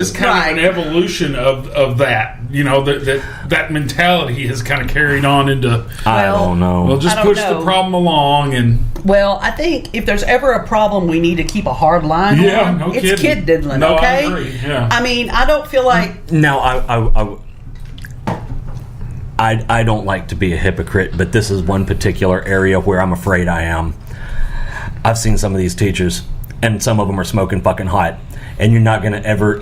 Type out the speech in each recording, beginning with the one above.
It's kind of an evolution of that. You know, that mentality has kind of carried on into. I don't know. Well, just push the problem along and. Well, I think if there's ever a problem, we need to keep a hard line on. No it's kidding. kid diddling. No, okay. I agree. Yeah. I mean, I don't feel like. Now, I don't like to be a hypocrite, but this is one particular area where I'm afraid I am. I've seen some of these teachers, and some of them are smoking fucking hot. And you're not going to ever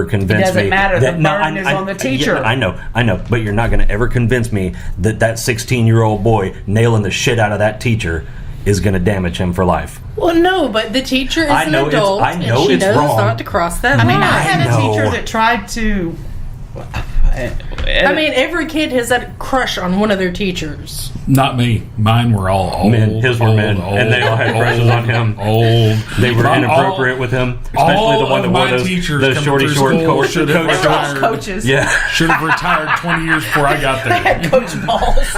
convince me. It doesn't matter. That, the burden is on the teacher. Yeah, I know. But you're not going to ever convince me that 16-year-old boy nailing the shit out of that teacher is going to damage him for life. Well, no, but the teacher is an adult, and she knows not to cross that line. I mean, I had a teacher that tried to. I mean, every kid has that crush on one of their teachers. Not me. Mine were all old. Men. His were men. And they all had crushes on him. They were inappropriate with him. Especially the one that wore those short coaches. Yeah. Should have retired 20 years before I got there. They had coach balls.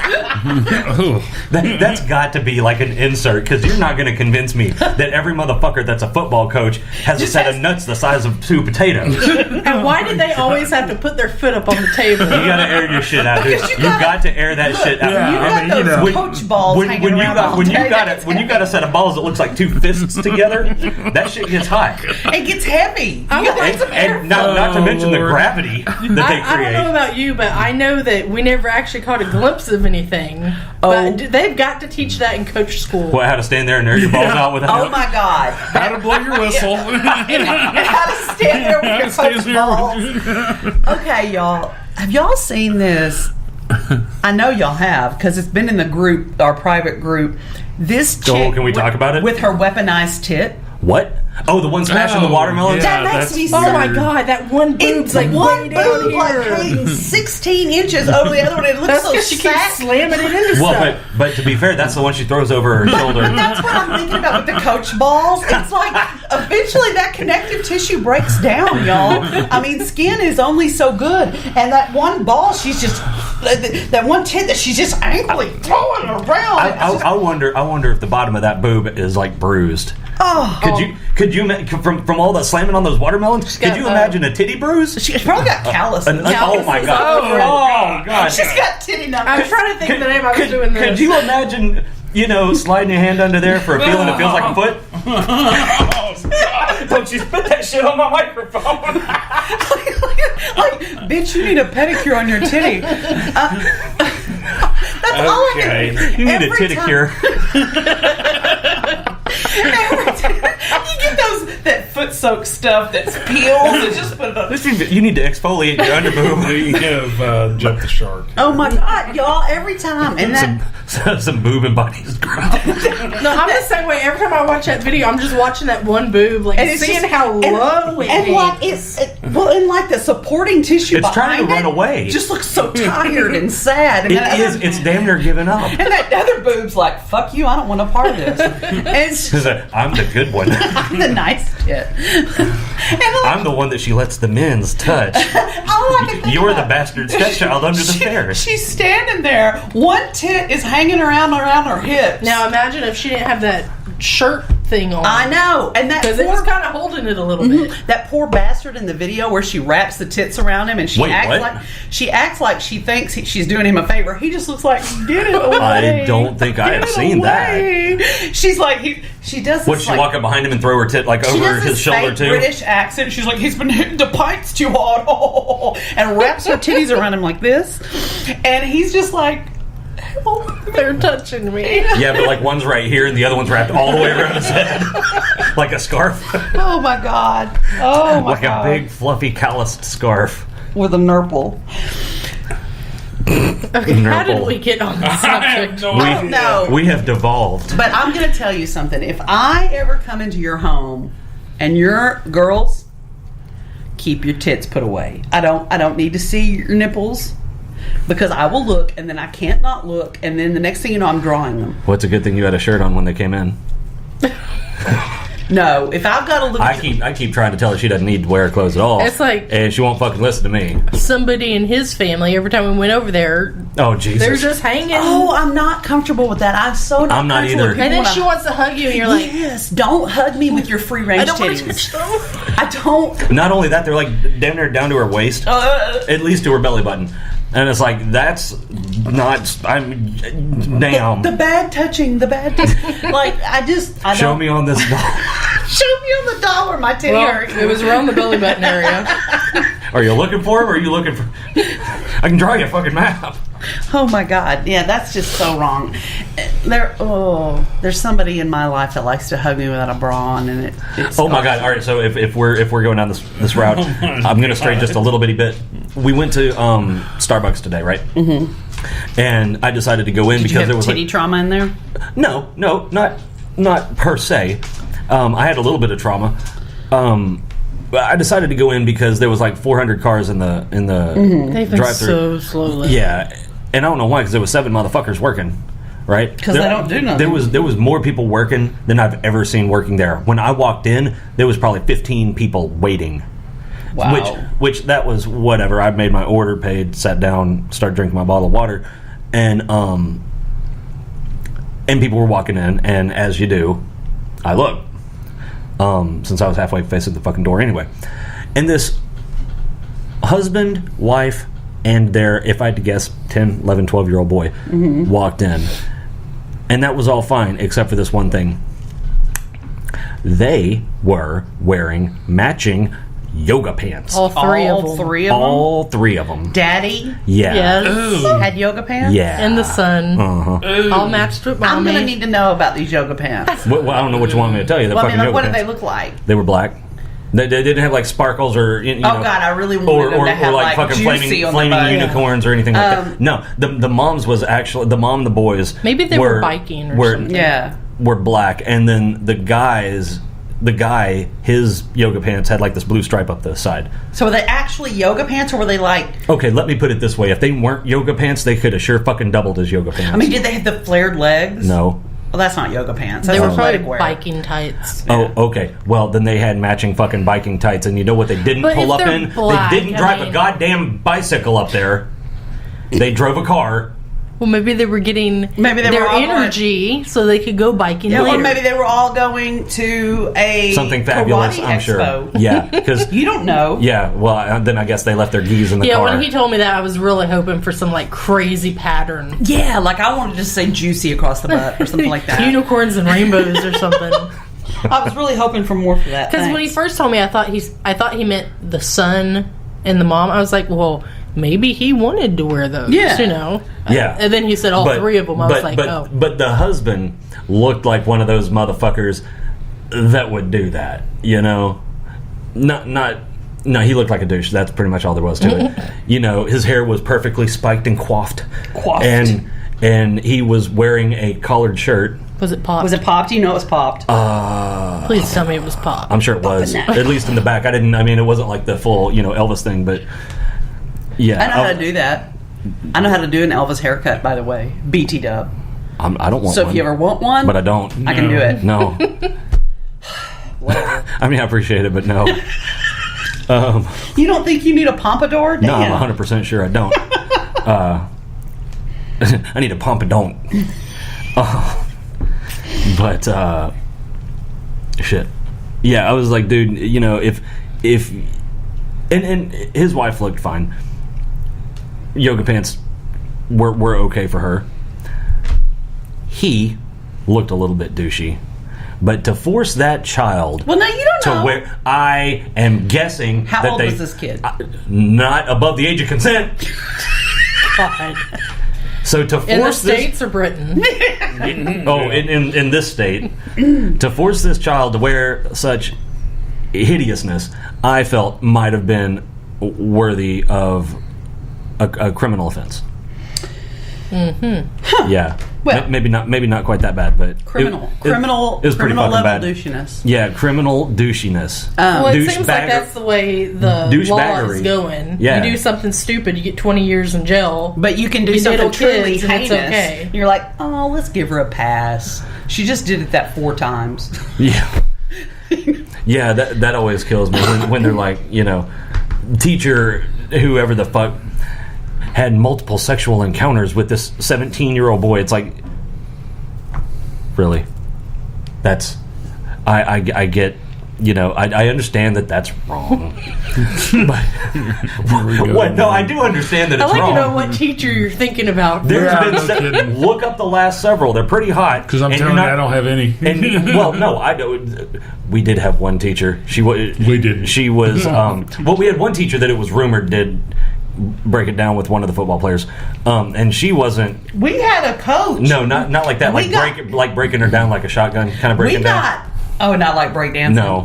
That's got to be like an insert, because you're not going to convince me that every motherfucker that's a football coach has a set of nuts the size of 2 potatoes. And why did they always have to put their foot up on the table? You got to air your shit out, dude. You got to air that shit out. Yeah, coach balls when you got a set of balls that looks like 2 fists together, that shit gets hot. It gets heavy. And not to mention the gravity that they create. I don't know about you, but I know that we never actually caught a glimpse of anything. But they've got to teach that in coach school. What, how to stand there and air your balls out with a Oh my God. How to blow your whistle. and how to stand there with your coach balls. Okay, y'all. Have y'all seen this? I know y'all have, because it's been in the group, our private group. This chick, can we talk about it? With her weaponized tit. What? Oh, the one smashing the watermelons? Yeah, that makes me so. Oh my God, that one boob's like one way down boob like here. hanging 16 inches over the other one. It looks That's so because she keeps slamming it into Well, stuff. but to be fair, that's the one she throws over her shoulder. That's what I'm thinking about with the coach balls. It's like eventually that connective tissue breaks down, y'all. I mean, skin is only so good, and that one ball, she's just that one tit that she's just angrily throwing around. I wonder if the bottom of that boob is like bruised. Could you from all the slamming on those watermelons? Could you imagine a titty bruise? She's probably got calluses. Oh my God! Oh God! She's got titty numbers. I'm trying to think of the name I was doing this. Could you imagine? Sliding your hand under there for a feeling that feels like a foot. Don't you spit that shit on my microphone? like, bitch, you need a pedicure on your titty. That's all I can. You need a titticure. Every time you get that foot soaked stuff that's peels and just put it on. You need to exfoliate your underboob. You have Jump the Shark. Oh my God, y'all! Every time, and that some boob and bodies ground. No, I'm the same way. Every time I watch that video, I'm just watching that one boob, like and seeing how low it and is. Like the supporting tissue it's behind trying to run away. Just looks so tired and sad. And It's damn near giving up. And that other boob's like, "Fuck you! I don't want a part of this." I'm the good one. I'm the nice tit. I'm the one that she lets the men's touch. You're the bastard stepchild under the stairs. She's standing there. One tit is hanging around her hips. Now imagine if she didn't have that shirt thing on. I know, and that because it was kind of holding it a little bit. That poor bastard in the video where she wraps the tits around him and she acts like she thinks she's doing him a favor. He just looks like, get it away. I don't think I have seen that. She's like, she does. Would she walk up behind him and throw her tit like over his shoulder too? British accent. She's like, he's been hitting the pints too hard, and wraps her titties around him like this, and he's just like. Oh, they're touching me. Yeah, but like one's right here and the other one's wrapped all the way around his head. Like a scarf. Oh my God. Oh my God. Like a big fluffy calloused scarf. With a nurple. Okay, how did we get on this subject? I don't know. We have devolved. But I'm going to tell you something. If I ever come into your home and your girls, keep your tits put away. I don't need to see your nipples. Because I will look, and then I can't not look, and then the next thing you know, I'm drawing them. What's a good thing you had a shirt on when they came in? No, if I've got a little... I keep trying to tell her she doesn't need to wear clothes at all. It's like... And she won't fucking listen to me. Somebody in his family, every time we went over there... Oh, Jesus. They're just hanging. Oh, I'm not comfortable with that. I'm not either. And then she wants to hug you, and you're like... Yes, don't hug me with your free-range I don't want to titties. touch them. I don't... Not only that, they're like damn near down to her waist. At least to her belly button. And it's like, that's not... Damn. The bad touching, like, I Show don't... me on this doll. Show me on the doll where my titty hurts. It was around the belly button area. Are you looking for him, or are you looking for... I can draw you a fucking map. Oh my God! Yeah, that's just so wrong. There's somebody in my life that likes to hug me without a bra on, and it's. Oh my God! All right, so if we're going down this route, I'm going to stray just a little bitty bit. We went to Starbucks today, right? Mm-hmm. And I decided to go in because there was titty trauma in there. No, not per se. I had a little bit of trauma. I decided to go in because there was like 400 cars in the They've been drive-thru. so slowly. Yeah, and I don't know why, because there was 7 motherfuckers working, right? Because they don't do nothing. There was more people working than I've ever seen working there. When I walked in, there was probably 15 people waiting. Wow. Which that was whatever. I made my order, paid, sat down, started drinking my bottle of water, and people were walking in, and as you do, I looked. Since I was halfway facing the fucking door anyway. And this husband, wife, and their, if I had to guess, 10, 11, 12-year-old boy walked in. And that was all fine, except for this one thing. They were wearing matching yoga pants. All three of them. All three of them. Daddy? Yeah. Yes. Had yoga pants? Yeah. And the son. Uh-huh. All matched with mommy. I'm going to need to know about these yoga pants. Well, I don't know what you want me to tell you. They're Well, fucking I mean, yoga what do pants. they look like? They were black. They didn't have like sparkles or you know, God, I really wanted them to have like fucking juicy on flaming the butt. unicorns or anything like that. No, the moms was actually the mom and the boys. Maybe they were biking or something. Yeah. Were black, and then the guy, his yoga pants had like this blue stripe up the side. So were they actually yoga pants, or were they like... Okay, let me put it this way: if they weren't yoga pants, they could have sure fucking doubled as yoga pants. I mean, did they have the flared legs? No. Well, that's not yoga pants. That's They were athletic probably wear. biking tights. Oh, okay. Well, then they had matching fucking biking tights, and you know what they didn't But pull if up they're in? black, They didn't I drive a mean- goddamn bicycle up there. They drove a car. Well, maybe they were getting Maybe they their were all energy so they could go biking Yeah, later. or maybe they were all going to a Something fabulous, karate I'm expo. sure. Yeah, because You don't know. yeah. Well, then I guess they left their geese in the Yeah, car. when he told me that, I was really hoping for some like crazy pattern. Yeah, like I wanted to say juicy across the butt or something like that. Unicorns and rainbows or something. I was really hoping for more for that. Because when he first told me, I thought he meant the son and the mom. I was like, well, maybe he wanted to wear those. Yeah. You know. Yeah. And then he said all three of them. I was like, oh. But the husband looked like one of those motherfuckers that would do that. You know, no, he looked like a douche. That's pretty much all there was to it. You know, his hair was perfectly spiked and coiffed. And he was wearing a collared shirt. Was it popped? Was it popped? You know it was popped. Please tell me it was popped. I'm sure it was. At least in the back. I mean, it wasn't like the full, Elvis thing, but yeah. I know how to do that. I know how to do an Elvis haircut, by the way. BT dub. I don't want So one. if you ever want one, But I don't. I can do it. No. Whatever. I mean, I appreciate it, but no. You don't think you need a pompadour? No, Damn. I'm 100% sure I don't. I need a pompadonk. But shit. Yeah, I was like, dude, if and his wife looked fine. Yoga pants were okay for her. He looked a little bit douchey. But to force that child Well, no, you don't to know. wear, I am guessing How that old they was this kid? not above the age of consent. God. So to In the force this, States or Britain? in this state, to force this child to wear such hideousness, I felt might have been worthy of a criminal offense. Mm-hmm. Yeah. Well- maybe not quite that bad, but Criminal it was pretty criminal fucking level bad. douchiness. Yeah, criminal douchiness. Well, it Douche seems bagger- like that's the way the law Douchebaggery. is going. Yeah. You do something stupid, you get 20 years in jail. But you can do You something diddle truly kids and heinous. it's okay. You're like, oh, let's give her a pass. She just did it that 4 times. Yeah. Yeah, that always kills me when they're like, teacher, whoever the fuck, had multiple sexual encounters with this 17-year-old boy. It's like, really? That's, I get, I understand that that's wrong. But, what? No, I do understand that it's I like wrong. to know what teacher you're thinking about. There's been no kidding. look up the last several. They're pretty hot. Because I'm telling you, I don't have any. Well, no, I don't. We did have one teacher. We didn't. She was. We had one teacher that it was rumored did break it down with one of the football players, and she wasn't. We had a coach. No, not like that. Like breaking her down like a shotgun, kind of breaking down. Oh, not like breakdancing. No,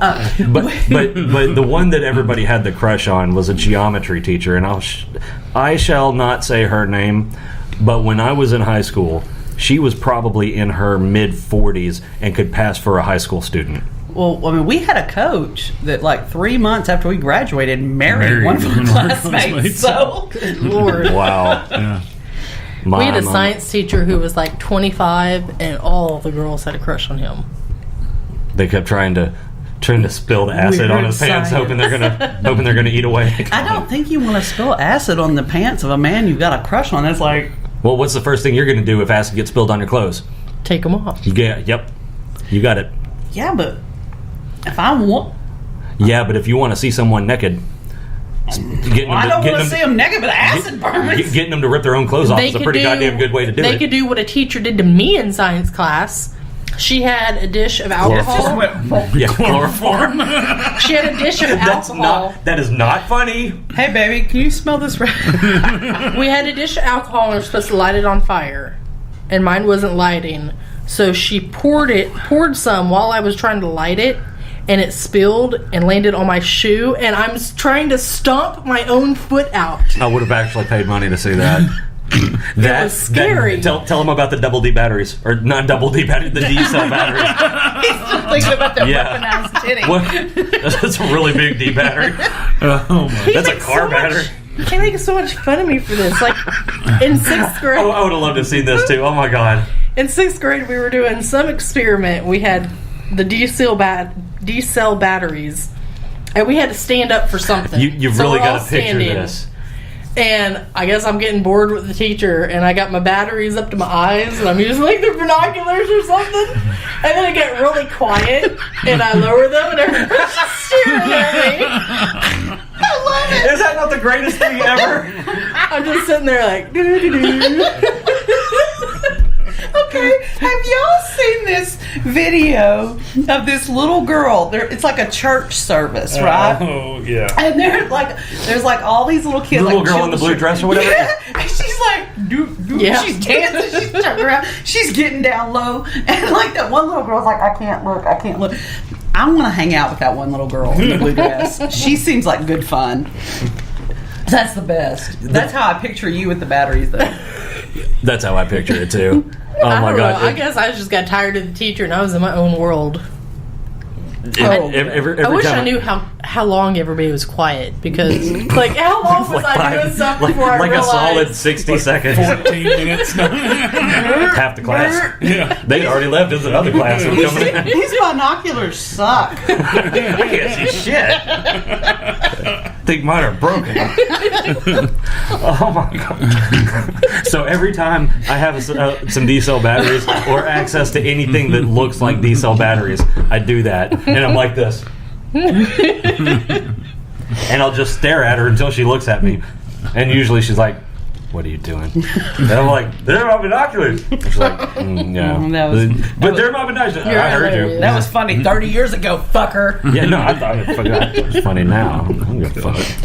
but the one that everybody had the crush on was a geometry teacher, and I shall not say her name, but when I was in high school, she was probably in her mid-40s and could pass for a high school student. Well, I mean, we had a coach that, like, 3 months after we graduated, married one of our classmates. So, Lord. Wow. Yeah. We had a science teacher who was like 25, and all the girls had a crush on him. They kept trying to spill the acid on his pants, hoping they're gonna eat away. I don't think you want to spill acid on the pants of a man you've got a crush on. That's like, well, what's the first thing you're gonna do if acid gets spilled on your clothes? Take them off. Yep, you got it. yeah, but if I want, Yeah, but if you want to see someone naked, I don't want to see them naked, but acid burns. Getting them to rip their own clothes off is a pretty goddamn good way to do it. They could do what a teacher did to me in science class. She had a dish of alcohol. Yeah, chloroform. She had a dish of alcohol. That is not funny. Hey, baby, can you smell this? We had a dish of alcohol and we were supposed to light it on fire. And mine wasn't lighting. So she poured some while I was trying to light it. And it spilled and landed on my shoe. And I'm trying to stomp my own foot out. I would have actually paid money to see that. That was scary. Tell them about the double D batteries. Or not double D batteries, the D cell batteries. He's still thinking about that weaponized titty. What? That's a really big D battery. Oh my. That's a car battery. He makes so much fun of me for this. Like, in 6th grade. Oh, I would have loved to have seen this too. Oh my god. In 6th grade, we were doing some experiment. We had the D cell batteries. And we had to stand up for something. You've really got to picture this. And I guess I'm getting bored with the teacher, and I got my batteries up to my eyes, and I'm using like the binoculars or something. And then I get really quiet, and I lower them, and everyone's just staring at me. I love it. Is that not the greatest thing ever? I'm just sitting there like, doo-doo-doo. Okay, have y'all seen this video of this little girl? It's like a church service, right? Oh yeah. And there's like all these little kids. The little like girl in the blue dress or whatever? Yeah. And she's like, Yeah. she's dancing, she's turning around, she's getting down low. And like that one little girl's like, I can't look. I want to hang out with that one little girl in the blue dress. She seems like good fun. That's the best. That's how I picture you with the batteries, though. That's how I picture it too. Oh I my don't god. know. I guess I just got tired of the teacher, and I was in my own world. Every I wish time I knew how long everybody was quiet, because like how long was I doing stuff before I like realized? a solid 60 seconds. 14 minutes. Half the class. Yeah. They'd already left as another class was coming in. These binoculars suck. I can't see shit. I think mine are broken. Oh my god. So every time I have some D-cell batteries or access to anything that looks like D-cell batteries, I do that. And I'm like this. And I'll just stare at her until she looks at me. And usually she's like, what are you doing? And I'm like, they're my binoculars. She's like, yeah. But they're my binoculars. I heard you. That was funny 30 years ago, fucker. Yeah, no, I thought it was funny now. I'm gonna fuck it.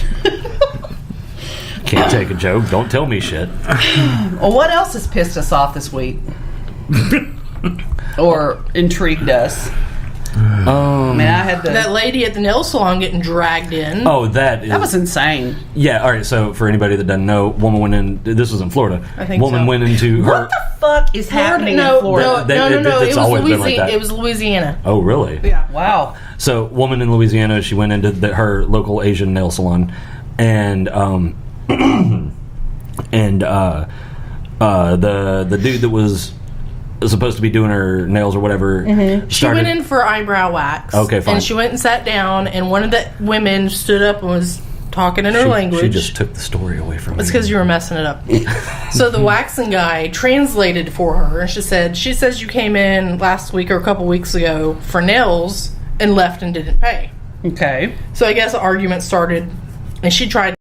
Can't take a joke. Don't tell me shit. Well, what else has pissed us off this week? Or intrigued us? I mean, I had That lady at the nail salon getting dragged in. Oh, that was insane. Yeah, all right, so for anybody that doesn't know, woman went in, this was in Florida. I think woman so. went into her... What the fuck is happening in Florida? No. It's always been like that. It was Louisiana. Oh, really? Yeah. Wow. So, woman in Louisiana, she went into her local Asian nail salon, and the dude that was supposed to be doing her nails or whatever. She went in for eyebrow wax. Okay, fine. And she went and sat down, and one of the women stood up and was talking in her language. She just took the story away from me. It's because you were messing it up. So the waxing guy translated for her, and she says you came in last week or a couple weeks ago for nails and left and didn't pay. Okay. So I guess an argument started, and she tried